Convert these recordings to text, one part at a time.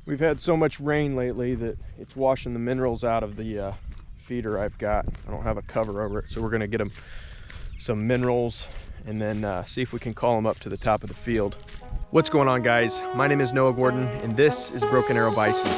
We've had so much rain lately that it's washing the minerals out of the feeder I've got. I don't have a cover over it, so we're gonna get them some minerals and then see if we can call them up to the top of the field. What's going on, guys? My name is Noah Gordon and this is Broken Arrow Bison.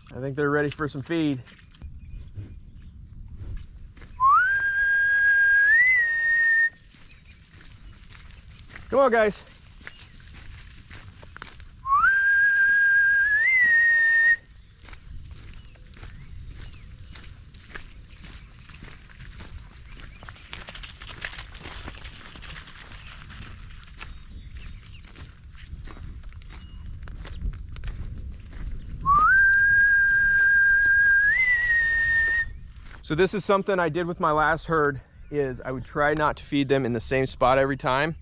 I think they're ready for some feed. Come on, guys. So this is something I did with my last herd, is I would try not to feed them in the same spot every time.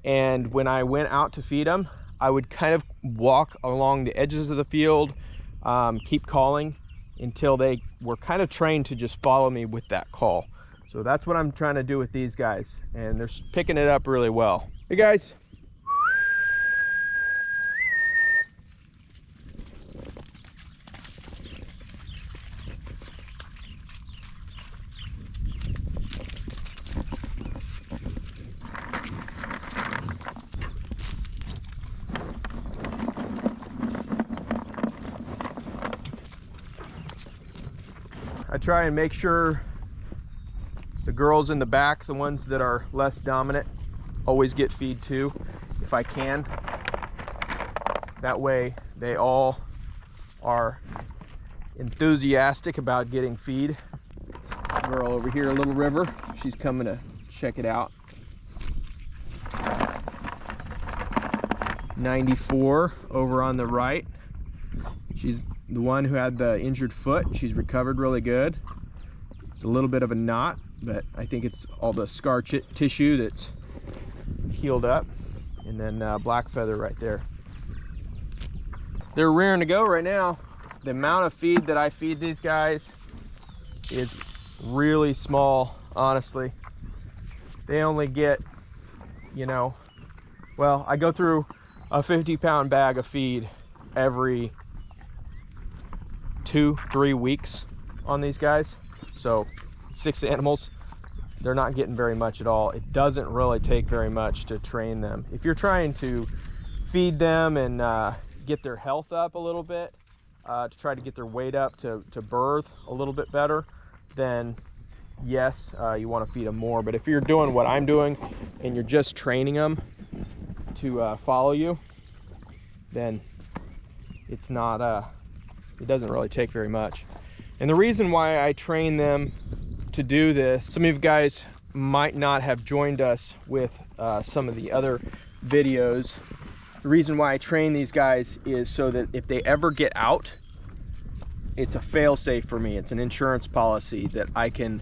And when I went out to feed them, I would kind of walk along the edges of the field, keep calling until they were kind of trained to just follow me with that call. So that's what I'm trying to do with these guys, and they're picking it up really well. Hey guys. I try and make sure the girls in the back, the ones that are less dominant, always get feed too, if I can. That way they all are enthusiastic about getting feed. Girl over here, Little River, she's coming to check it out. 94 over on the right. She's the one who had the injured foot. She's recovered really good. It's a little bit of a knot, but I think it's all the scar tissue that's healed up. And then black feather right there. They're rearing to go right now. The amount of feed that I feed these guys is really small, honestly. They only get, you know, well, I go through a 50-pound bag of feed every 2-3 weeks on these guys. So 6 animals, they're not getting very much at all. It doesn't really take very much to train them. If you're trying to feed them and get their health up a little bit, to try to get their weight up to birth a little bit better, then yes, you want to feed them more. But if you're doing what I'm doing and you're just training them to follow you, then it's not it doesn't really take very much. And the reason why I train them to do this, some of you guys might not have joined us with some of the other videos. The reason why I train these guys is so that if they ever get out, it's a fail-safe for me. It's an insurance policy that I can,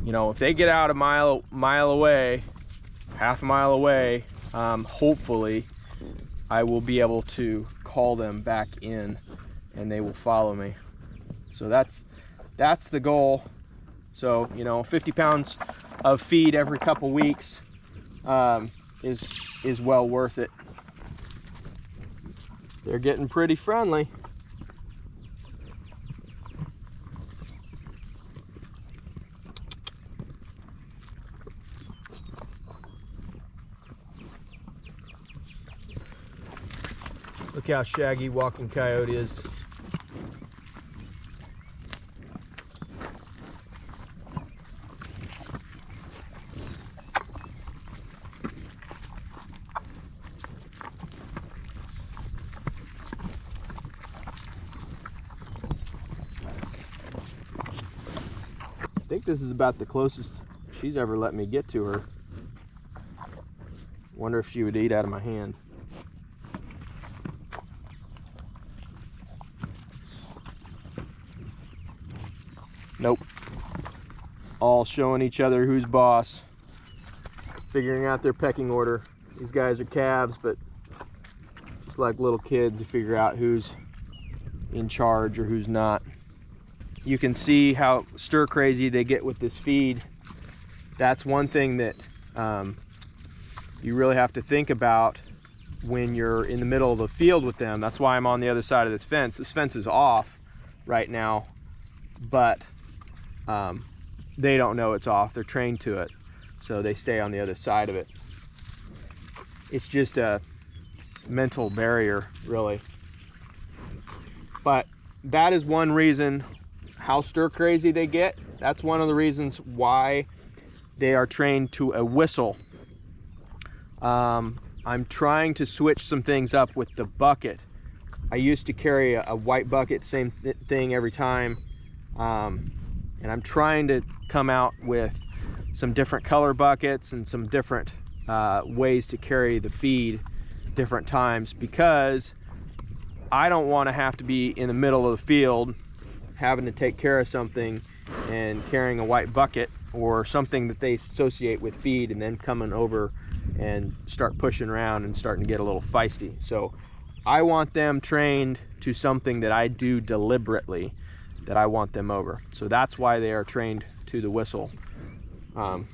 you know, if they get out a mile away, half a mile away, hopefully I will be able to call them back in and they will follow me. So that's the goal. So, you know, 50 pounds of feed every couple weeks is well worth it. They're getting pretty friendly. Look how shaggy Walking Coyote is. I think this is about the closest she's ever let me get to her. Wonder if she would eat out of my hand. Nope. All showing each other who's boss. Figuring out their pecking order. These guys are calves, but it's like little kids to figure out who's in charge or who's not. You can see how stir crazy they get with this feed. That's one thing that you really have to think about when you're in the middle of the field with them. That's why I'm on the other side of this fence. This fence is off right now, but they don't know it's off. They're trained to it, so they stay on the other side of it. It's just a mental barrier, really. But that is one reason how stir crazy they get. That's one of the reasons why they are trained to a whistle. I'm trying to switch some things up with the bucket. I used to carry a white bucket, same thing every time. And I'm trying to come out with some different color buckets and some different ways to carry the feed different times, because I don't want to have to be in the middle of the field having to take care of something and carrying a white bucket or something that they associate with feed, and then coming over and start pushing around and starting to get a little feisty. So I want them trained to something that I do deliberately, that I want them over. So that's why they are trained to the whistle. And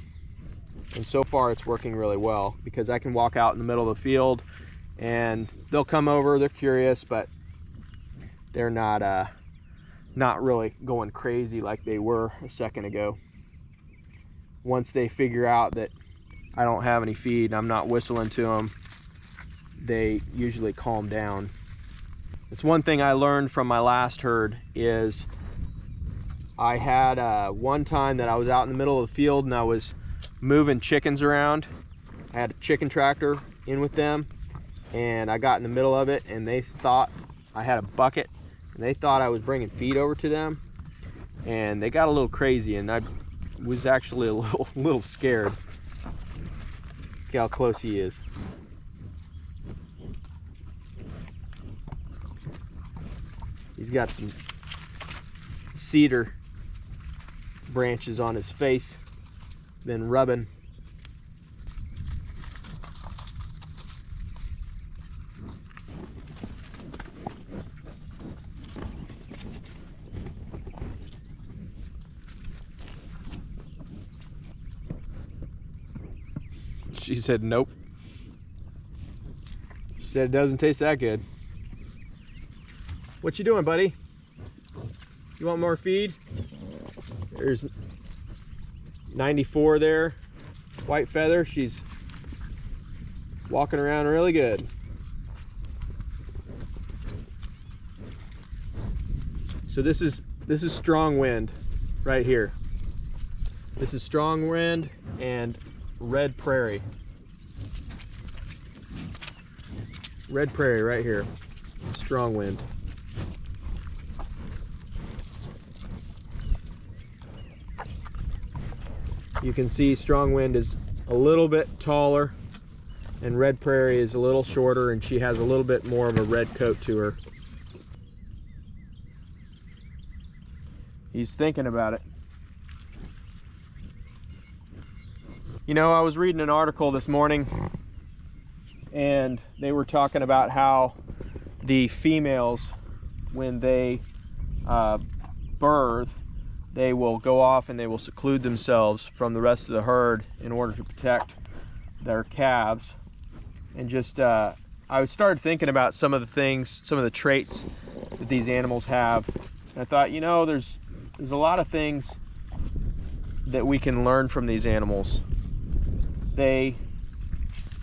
so far it's working really well, because I can walk out in the middle of the field and they'll come over, they're curious, but they're not really going crazy like they were a second ago. Once they figure out that I don't have any feed and I'm not whistling to them, they usually calm down. It's one thing I learned from my last herd is I had one time that I was out in the middle of the field and I was moving chickens around. I had a chicken tractor in with them, and I got in the middle of it and they thought I had a bucket, and they thought I was bringing feed over to them, and they got a little crazy, and I was actually a little scared. Look how close he is. He's got some cedar branches on his face, been rubbing. She said nope. She said it doesn't taste that good. What you doing, buddy? You want more feed? There's 94 there, white feather. She's walking around really good. So this is strong wind right here. This is strong wind and red prairie. Red prairie right here. Strong wind. You can see strong wind is a little bit taller and red prairie is a little shorter, and she has a little bit more of a red coat to her. He's thinking about it. You know, I was reading an article this morning and they were talking about how the females, when they birth, they will go off and they will seclude themselves from the rest of the herd in order to protect their calves. And just I started thinking about some of the things, some of the traits that these animals have, and I thought, you know, there's a lot of things that we can learn from these animals.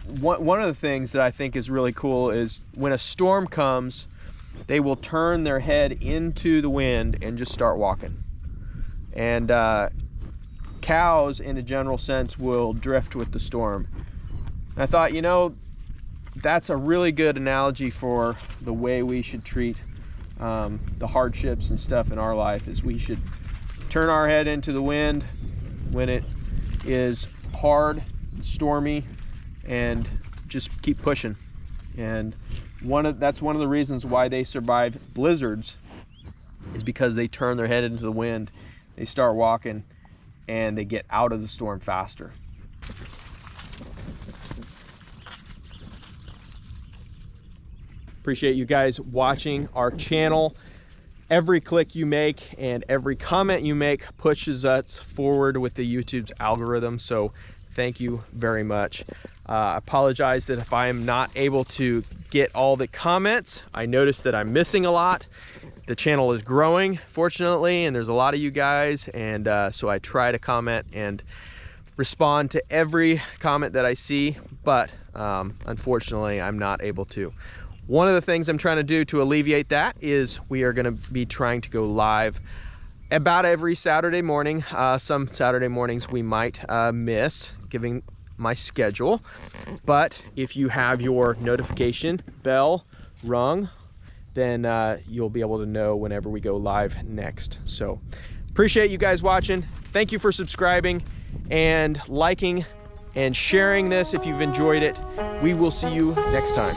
One of the things that I think is really cool is when a storm comes, they will turn their head into the wind and just start walking. And cows, in a general sense, will drift with the storm. And I thought, you know, that's a really good analogy for the way we should treat the hardships and stuff in our life. Is we should turn our head into the wind when it is hard, stormy, and just keep pushing. And that's one of the reasons why they survive blizzards, is because they turn their head into the wind they start walking and they get out of the storm faster. Appreciate you guys watching our channel. Every click you make and every comment you make pushes us forward with the YouTube's algorithm, so thank you very much. I apologize that if I am not able to get all the comments. I noticed that I'm missing a lot. The channel is growing, fortunately, and there's a lot of you guys, and so I try to comment and respond to every comment that I see, but unfortunately I'm not able to. One of the things I'm trying to do to alleviate that is we are going to be trying to go live about every Saturday morning. Some Saturday mornings we might miss, giving my schedule, but if you have your notification bell rung, then you'll be able to know whenever we go live next. So appreciate you guys watching. Thank you for subscribing and liking and sharing this if you've enjoyed it. We will see you next time.